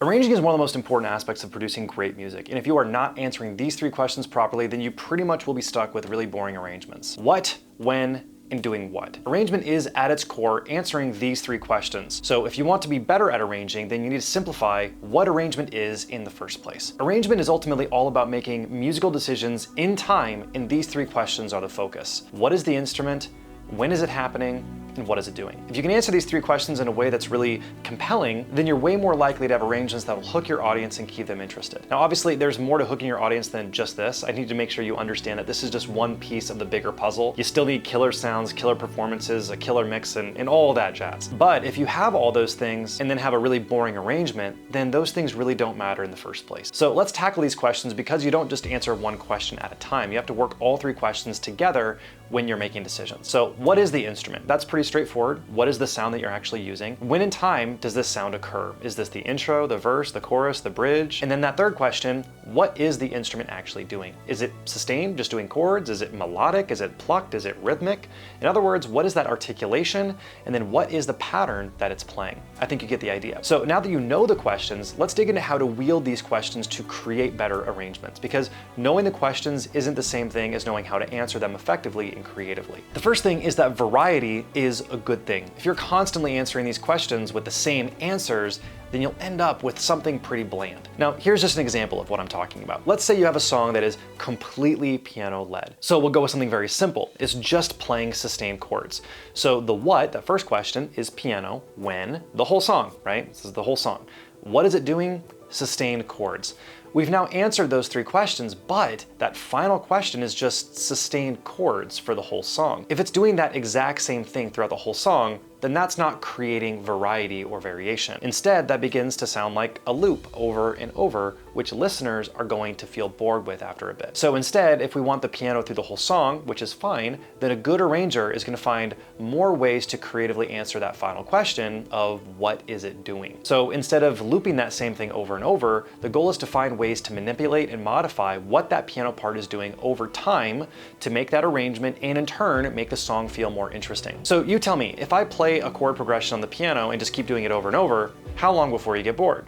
Arranging is one of the most important aspects of producing great music, and if you are not answering these 3 questions properly, then you pretty much will be stuck with really boring arrangements. What, when, and doing what? Arrangement is, at its core, answering these 3 questions. So if you want to be better at arranging, then you need to simplify what arrangement is in the first place. Arrangement is ultimately all about making musical decisions in time, and these 3 questions are the focus. What is the instrument? When is it happening? And what is it doing? If you can answer these 3 questions in a way that's really compelling, then you're way more likely to have arrangements that will hook your audience and keep them interested. Now, obviously, there's more to hooking your audience than just this. I need to make sure you understand that this is just one piece of the bigger puzzle. You still need killer sounds, killer performances, a killer mix, and all that jazz. But if you have all those things and then have a really boring arrangement, then those things really don't matter in the first place. So let's tackle these questions, because you don't just answer one question at a time. You have to work all 3 questions together when you're making decisions. So what is the instrument? That's pretty straightforward. What is the sound that you're actually using? When in time does this sound occur? Is this the intro, the verse, the chorus, the bridge? And then that third question, what is the instrument actually doing? Is it sustained, just doing chords? Is it melodic? Is it plucked? Is it rhythmic? In other words, what is that articulation? And then what is the pattern that it's playing? I think you get the idea. So now that you know the questions, let's dig into how to wield these questions to create better arrangements, because knowing the questions isn't the same thing as knowing how to answer them effectively and creatively. The first thing is that variety is a good thing. If you're constantly answering these questions with the same answers, then you'll end up with something pretty bland. Now, here's just an example of what I'm talking about. Let's say you have a song that is completely piano-led. So we'll go with something very simple. It's just playing sustained chords. So the what, that first question, is piano. When? The whole song, right? This is the whole song. What is it doing? Sustained chords. We've now answered those 3 questions, but that final question is just sustained chords for the whole song. If it's doing that exact same thing throughout the whole song, then that's not creating variety or variation. Instead, that begins to sound like a loop over and over, which listeners are going to feel bored with after a bit. So instead, if we want the piano through the whole song, which is fine, then a good arranger is going to find more ways to creatively answer that final question of what is it doing. So instead of looping that same thing over and over, the goal is to find ways to manipulate and modify what that piano part is doing over time to make that arrangement and in turn make the song feel more interesting. So you tell me, if I play a chord progression on the piano and just keep doing it over and over, how long before you get bored?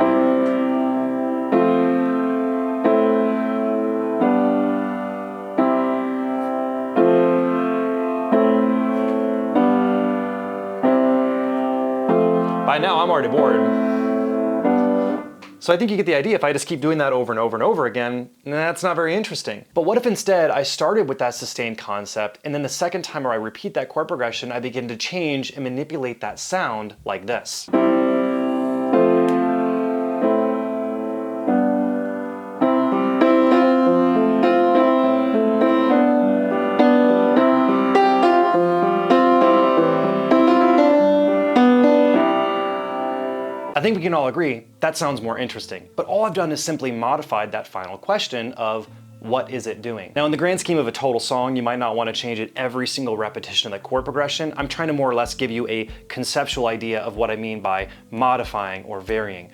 By now, I'm already bored. So I think you get the idea. If I just keep doing that over and over and over again, that's not very interesting. But what if instead I started with that sustained concept, and then the second time where I repeat that chord progression, I begin to change and manipulate that sound like this. I think we can all agree that sounds more interesting, but all I've done is simply modified that final question of what is it doing? Now, in the grand scheme of a total song, you might not want to change it every single repetition of that chord progression. I'm trying to more or less give you a conceptual idea of what I mean by modifying or varying.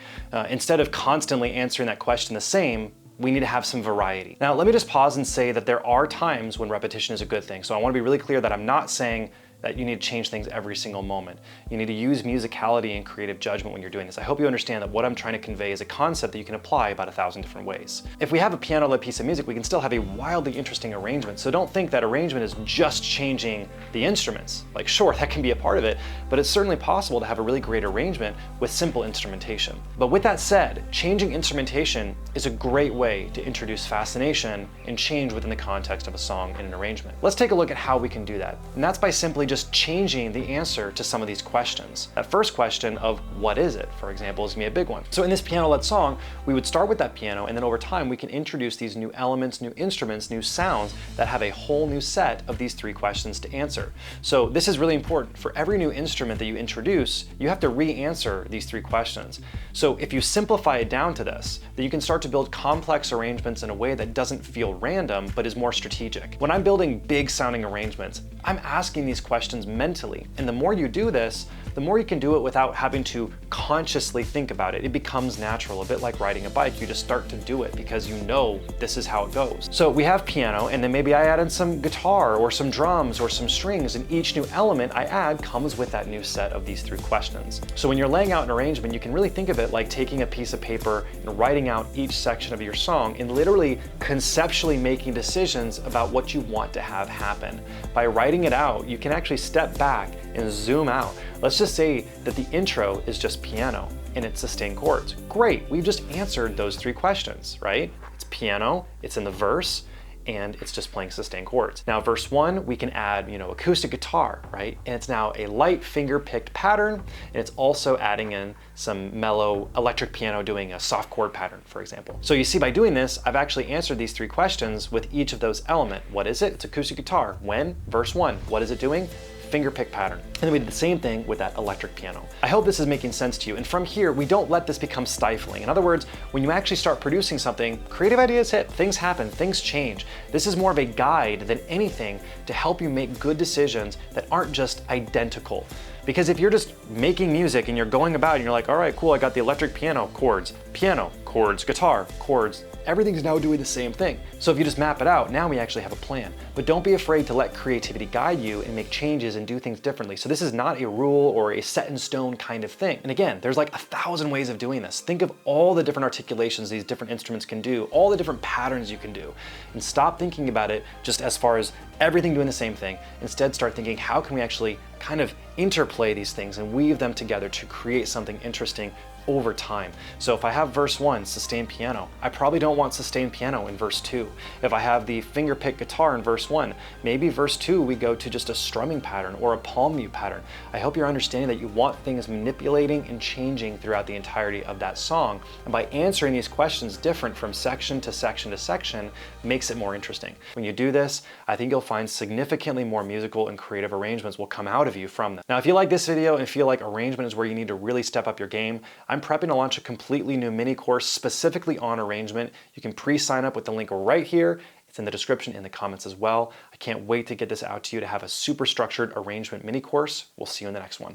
Instead of constantly answering that question the same, we need to have some variety. Now, let me just pause and say that there are times when repetition is a good thing. So I want to be really clear that I'm not saying that you need to change things every single moment. You need to use musicality and creative judgment when you're doing this. I hope you understand that what I'm trying to convey is a concept that you can apply about 1,000 different ways. If we have a piano-led piece of music, we can still have a wildly interesting arrangement. So don't think that arrangement is just changing the instruments. Like, sure, that can be a part of it, but it's certainly possible to have a really great arrangement with simple instrumentation. But with that said, changing instrumentation is a great way to introduce fascination and change within the context of a song and an arrangement. Let's take a look at how we can do that. And that's by simply just changing the answer to some of these questions. That first question of what is it, for example, is gonna be a big one. So in this piano-led song, we would start with that piano, and then over time we can introduce these new elements, new instruments, new sounds that have a whole new set of these 3 questions to answer. So this is really important. For every new instrument that you introduce, you have to re-answer these 3 questions. So if you simplify it down to this, then you can start to build complex arrangements in a way that doesn't feel random, but is more strategic. When I'm building big sounding arrangements, I'm asking these questions mentally. And the more you do this, the more you can do it without having to consciously think about it. It becomes natural, a bit like riding a bike. You just start to do it because you know this is how it goes. So we have piano, and then maybe I add in some guitar or some drums or some strings, and each new element I add comes with that new set of these 3 questions. So when you're laying out an arrangement, you can really think of it like taking a piece of paper and writing out each section of your song and literally conceptually making decisions about what you want to have happen. By writing it out, you can actually step back and zoom out. Let's just say that the intro is just piano and it's sustained chords. Great, we've just answered those 3 questions, right? It's piano, it's in the verse, and it's just playing sustained chords. Now verse 1, we can add, acoustic guitar, right? And it's now a light finger-picked pattern, and it's also adding in some mellow electric piano doing a soft chord pattern, for example. So you see, by doing this, I've actually answered these 3 questions with each of those elements. What is it? It's acoustic guitar. When? Verse 1. What is it doing? Finger-pick pattern. And then we did the same thing with that electric piano. I hope this is making sense to you. And from here, we don't let this become stifling. In other words, when you actually start producing something, creative ideas hit, things happen, things change. This is more of a guide than anything to help you make good decisions that aren't just identical. Because if you're just making music and you're going about and you're like, all right, cool, I got the electric piano, chords, guitar, chords, everything's now doing the same thing. So if you just map it out, now we actually have a plan. But don't be afraid to let creativity guide you and make changes and do things differently. So this is not a rule or a set in stone kind of thing. And again, there's like 1,000 ways of doing this. Think of all the different articulations these different instruments can do, all the different patterns you can do, and stop thinking about it just as far as everything doing the same thing. Instead, start thinking, how can we actually kind of interplay these things and weave them together to create something interesting over time. So if I have verse 1, sustained piano, I probably don't want sustained piano in verse 2. If I have the finger-picked guitar in verse 1, maybe verse 2 we go to just a strumming pattern or a palm mute pattern. I hope you're understanding that you want things manipulating and changing throughout the entirety of that song. And by answering these questions different from section to section to section makes it more interesting. When you do this, I think you'll find significantly more musical and creative arrangements will come out of you from them. Now, if you like this video and feel like arrangement is where you need to really step up your game, I'm prepping to launch a completely new mini course specifically on arrangement. You can pre-sign up with the link right here. It's in the description in the comments as well. I can't wait to get this out to you to have a super structured arrangement mini course. We'll see you in the next one.